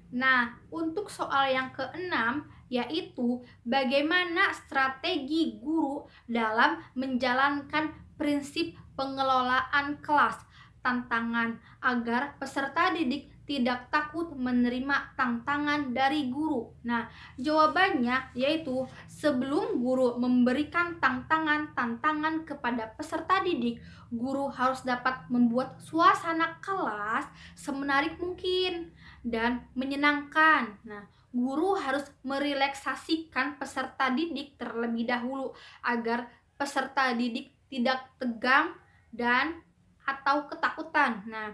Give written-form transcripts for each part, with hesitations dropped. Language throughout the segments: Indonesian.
Nah, untuk soal yang keenam, yaitu bagaimana strategi guru dalam menjalankan prinsip pengelolaan kelas, tantangan agar peserta didik tidak takut menerima tantangan dari guru. Nah, jawabannya yaitu sebelum guru memberikan tantangan-tantangan kepada peserta didik, guru harus dapat membuat suasana kelas semenarik mungkin dan menyenangkan. Nah, guru harus merelaksasikan peserta didik terlebih dahulu agar peserta didik tidak tegang dan atau ketakutan. Nah,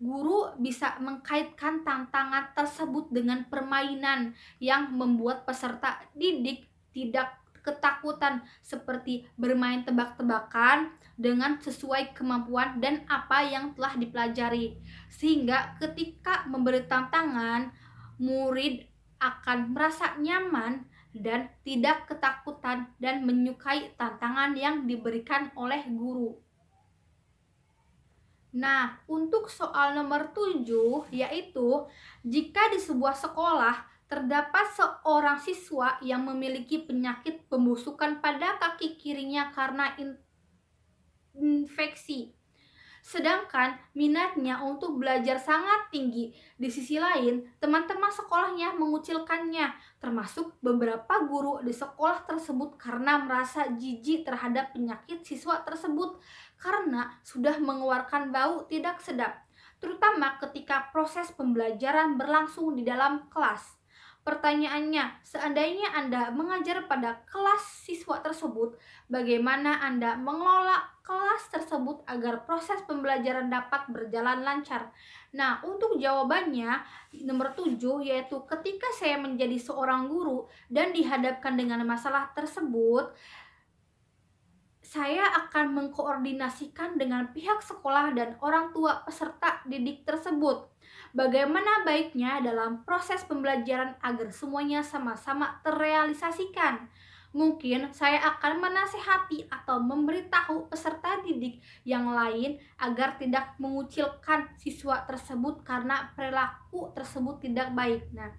guru bisa mengkaitkan tantangan tersebut dengan permainan yang membuat peserta didik tidak ketakutan, seperti bermain tebak-tebakan dengan sesuai kemampuan dan apa yang telah dipelajari. Sehingga ketika memberi tantangan, murid akan merasa nyaman dan tidak ketakutan dan menyukai tantangan yang diberikan oleh guru. Nah, untuk soal nomor 7, yaitu jika di sebuah sekolah terdapat seorang siswa yang memiliki penyakit pembusukan pada kaki kirinya karena infeksi, sedangkan minatnya untuk belajar sangat tinggi. Di sisi lain, teman-teman sekolahnya mengucilkannya, termasuk beberapa guru di sekolah tersebut karena merasa jijik terhadap penyakit siswa tersebut karena sudah mengeluarkan bau tidak sedap, terutama ketika proses pembelajaran berlangsung di dalam kelas. Pertanyaannya, seandainya Anda mengajar pada kelas siswa tersebut, bagaimana Anda mengelola kelas tersebut agar proses pembelajaran dapat berjalan lancar? Nah, untuk jawabannya nomor 7, yaitu ketika saya menjadi seorang guru dan dihadapkan dengan masalah tersebut, saya akan mengkoordinasikan dengan pihak sekolah dan orang tua peserta didik tersebut. Bagaimana baiknya dalam proses pembelajaran agar semuanya sama-sama terrealisasikan. Mungkin saya akan menasehati atau memberitahu peserta didik yang lain agar tidak mengucilkan siswa tersebut karena perilaku tersebut tidak baik. Nah,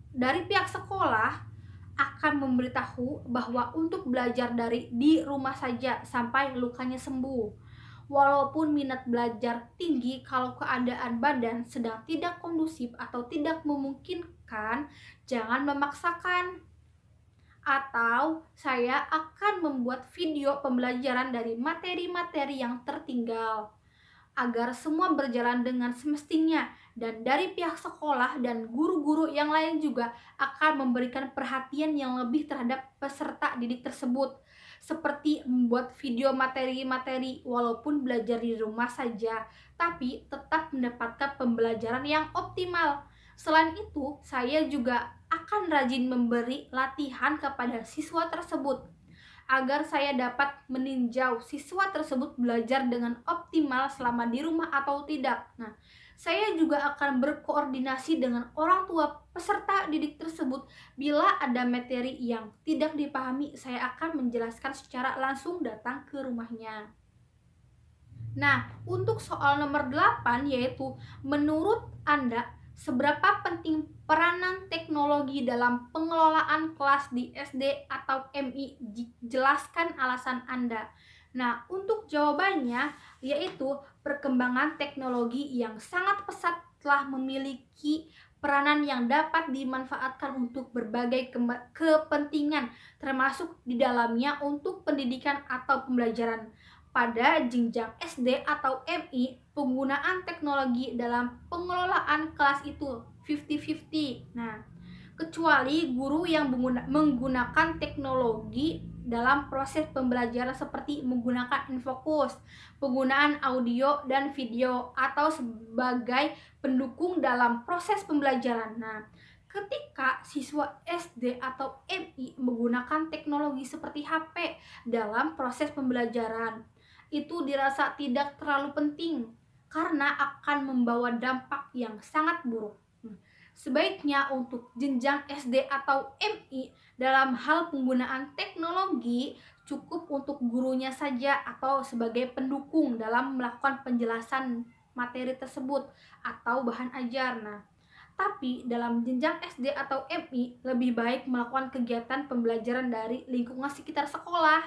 dari pihak sekolah akan memberitahu bahwa untuk belajar dari di rumah saja sampai lukanya sembuh. Walaupun minat belajar tinggi, kalau keadaan badan sedang tidak kondusif atau tidak memungkinkan, jangan memaksakan. Atau saya akan membuat video pembelajaran dari materi-materi yang tertinggal agar semua berjalan dengan semestinya, dan dari pihak sekolah dan guru-guru yang lain juga akan memberikan perhatian yang lebih terhadap peserta didik tersebut, seperti membuat video materi-materi walaupun belajar di rumah saja tapi tetap mendapatkan pembelajaran yang optimal. Selain itu, saya juga akan rajin memberi latihan kepada siswa tersebut agar saya dapat meninjau siswa tersebut belajar dengan optimal selama di rumah atau tidak. Nah, saya juga akan berkoordinasi dengan orang tua peserta didik tersebut. Bila ada materi yang tidak dipahami, saya akan menjelaskan secara langsung datang ke rumahnya. Nah, untuk soal nomor 8, yaitu menurut Anda seberapa penting peranan teknologi dalam pengelolaan kelas di SD atau MI? Jelaskan alasan Anda. Nah, untuk jawabannya yaitu perkembangan teknologi yang sangat pesat telah memiliki peranan yang dapat dimanfaatkan untuk berbagai kepentingan, termasuk di dalamnya untuk pendidikan atau pembelajaran. Pada jenjang SD atau MI, penggunaan teknologi dalam pengelolaan kelas itu 50-50. Nah, kecuali guru yang menggunakan teknologi dalam proses pembelajaran seperti menggunakan infokus, penggunaan audio dan video atau sebagai pendukung dalam proses pembelajaran. Nah, ketika siswa SD atau MI menggunakan teknologi seperti HP dalam proses pembelajaran, itu dirasa tidak terlalu penting karena akan membawa dampak yang sangat buruk. Sebaiknya untuk jenjang SD atau MI dalam hal penggunaan teknologi cukup untuk gurunya saja atau sebagai pendukung dalam melakukan penjelasan materi tersebut atau bahan ajar. Nah, Tapi dalam jenjang SD atau MI lebih baik melakukan kegiatan pembelajaran dari lingkungan sekitar sekolah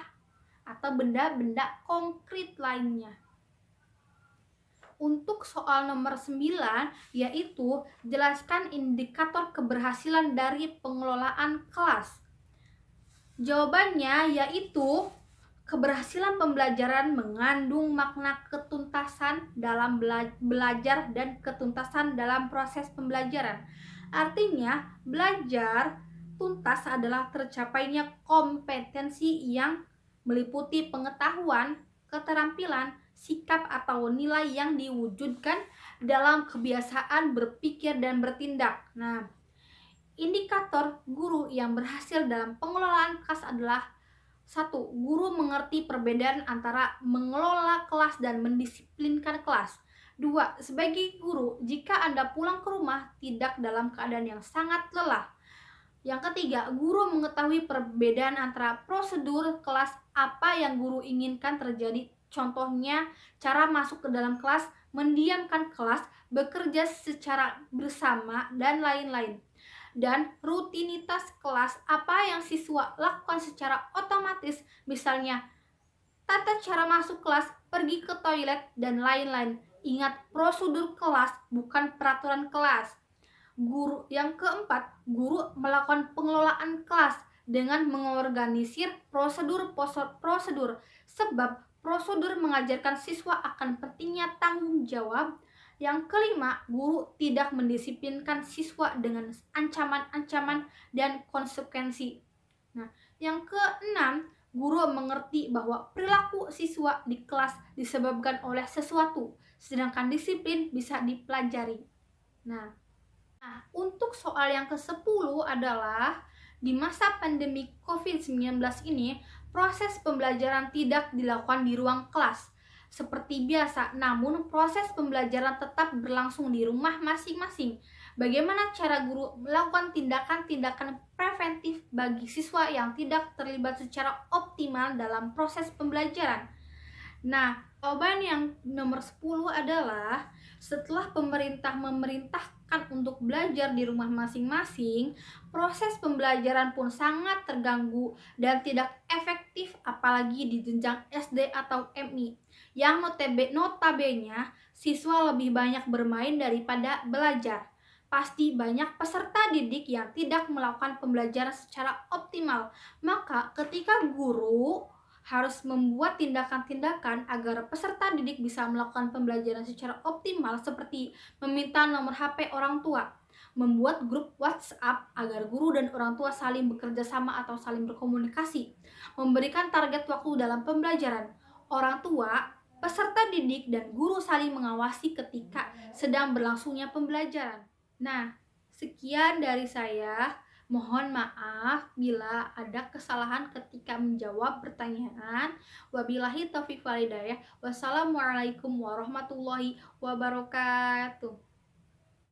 atau benda-benda konkret lainnya. Untuk soal nomor 9, yaitu jelaskan indikator keberhasilan dari pengelolaan kelas. Jawabannya yaitu keberhasilan pembelajaran mengandung makna ketuntasan dalam belajar dan ketuntasan dalam proses pembelajaran. Artinya, belajar tuntas adalah tercapainya kompetensi yang meliputi pengetahuan, keterampilan, sikap atau nilai yang diwujudkan dalam kebiasaan berpikir dan bertindak. Nah, indikator guru yang berhasil dalam pengelolaan kelas adalah: 1. Guru mengerti perbedaan antara mengelola kelas dan mendisiplinkan kelas. 2. Sebagai guru, jika Anda pulang ke rumah tidak dalam keadaan yang sangat lelah. Yang ketiga, guru mengetahui perbedaan antara prosedur kelas, apa yang guru inginkan terjadi. Contohnya, cara masuk ke dalam kelas, mendiamkan kelas, bekerja secara bersama, dan lain-lain. Dan rutinitas kelas, apa yang siswa lakukan secara otomatis, misalnya tata cara masuk kelas, pergi ke toilet, dan lain-lain. Ingat, prosedur kelas bukan peraturan kelas. Guru yang keempat, guru melakukan pengelolaan kelas dengan mengorganisir prosedur, sebab prosedur mengajarkan siswa akan pentingnya tanggung jawab. Yang kelima, guru tidak mendisiplinkan siswa dengan ancaman-ancaman dan konsekuensi. Nah, yang keenam, guru mengerti bahwa perilaku siswa di kelas disebabkan oleh sesuatu, sedangkan disiplin bisa dipelajari. Nah, untuk soal yang ke-10 adalah di masa pandemi COVID-19 ini, proses pembelajaran tidak dilakukan di ruang kelas seperti biasa, namun proses pembelajaran tetap berlangsung di rumah masing-masing. Bagaimana cara guru melakukan tindakan-tindakan preventif bagi siswa yang tidak terlibat secara optimal dalam proses pembelajaran? Nah, jawaban yang nomor 10 adalah setelah pemerintah memerintahkan untuk belajar di rumah masing-masing, proses pembelajaran pun sangat terganggu dan tidak efektif, apalagi di jenjang SD atau MI yang notabene siswa lebih banyak bermain daripada belajar. Pasti banyak peserta didik yang tidak melakukan pembelajaran secara optimal. Maka ketika guru harus membuat tindakan-tindakan agar peserta didik bisa melakukan pembelajaran secara optimal, seperti meminta nomor HP orang tua, membuat grup WhatsApp agar guru dan orang tua saling bekerja sama atau saling berkomunikasi, memberikan target waktu dalam pembelajaran. Orang tua, peserta didik, dan guru saling mengawasi ketika sedang berlangsungnya pembelajaran. Nah, sekian dari saya. Mohon maaf bila ada kesalahan ketika menjawab pertanyaan. Wabillahi taufiq wal hidayah. Wassalamualaikum warahmatullahi wabarakatuh.